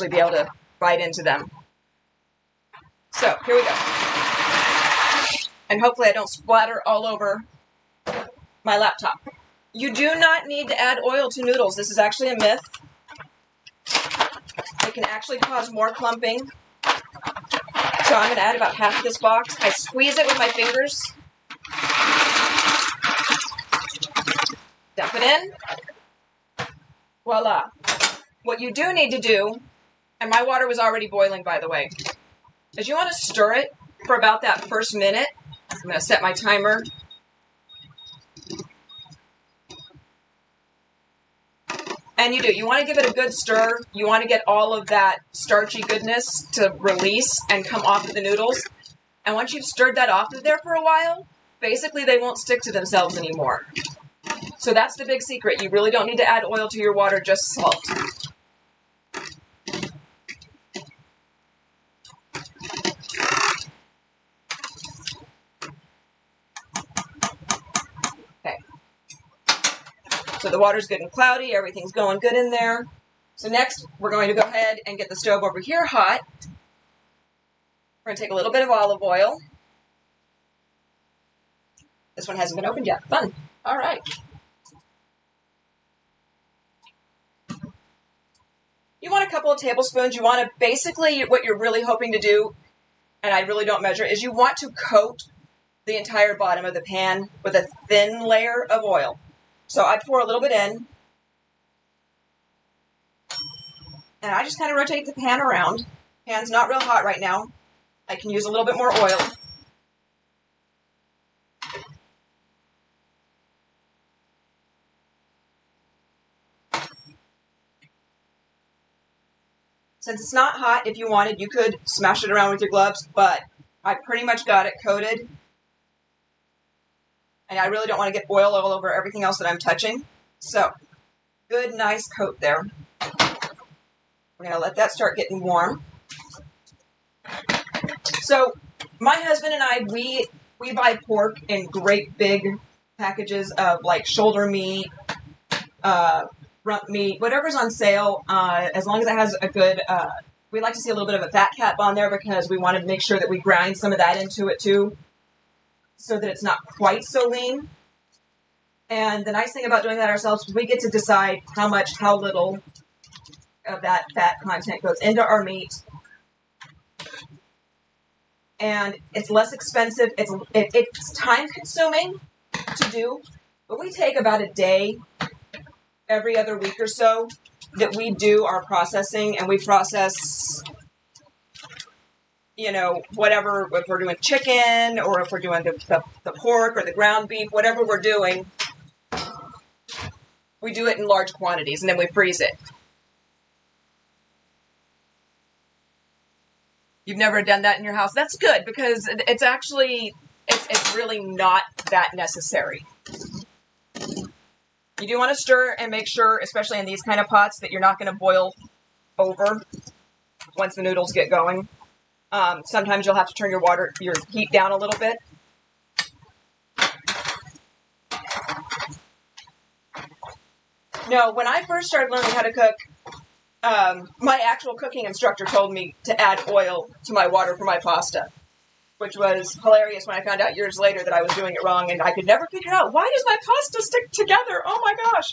actually be able to bite into them. So here we go. And hopefully I don't splatter all over my laptop. You do not need to add oil to noodles. This is actually a myth. It can actually cause more clumping. So I'm going to add about half of this box. I squeeze it with my fingers. Dump it in. Voila. What you do need to do, and my water was already boiling, by the way, is you want to stir it for about that first minute. I'm going to set my timer. And you do. You want to give it a good stir. You want to get all of that starchy goodness to release and come off of the noodles. And once you've stirred that off of there for a while, basically they won't stick to themselves anymore. So that's the big secret. You really don't need to add oil to your water, just salt. Okay. So the water's good and cloudy. Everything's going good in there. So next, we're going to go ahead and get the stove over here hot. We're going to take a little bit of olive oil. This one hasn't been opened yet. Fun. All right. You want a couple of tablespoons. You want to basically, what you're really hoping to do, and I really don't measure, is you want to coat the entire bottom of the pan with a thin layer of oil. So I pour a little bit in, and I just kind of rotate the pan around. Pan's not real hot right now. I can use a little bit more oil. Since it's not hot, if you wanted, you could smash it around with your gloves, but I pretty much got it coated. And I really don't want to get oil all over everything else that I'm touching. So, good, nice coat there. We're going to let that start getting warm. So, my husband and I, we buy pork in great big packages of like shoulder meat, rump meat, whatever's on sale, as long as it has a good, we like to see a little bit of a fat cap on there because we want to make sure that we grind some of that into it too, so that it's not quite so lean. And the nice thing about doing that ourselves is we get to decide how little of that fat content goes into our meat. And it's less expensive, it's time consuming to do, but we take about a day every other week or so that we do our processing, and we process, you know, whatever, if we're doing chicken or if we're doing the pork or the ground beef, whatever we're doing, we do it in large quantities and then we freeze it. You've never done that in your house? That's good, because it's actually, it's really not that necessary. You do want to stir and make sure, especially in these kind of pots, that you're not going to boil over once the noodles get going. Sometimes you'll have to turn your heat down a little bit. No, when I first started learning how to cook, my actual cooking instructor told me to add oil to my water for my pasta, which was hilarious when I found out years later that I was doing it wrong, and I could never figure out, why does my pasta stick together? Oh my gosh.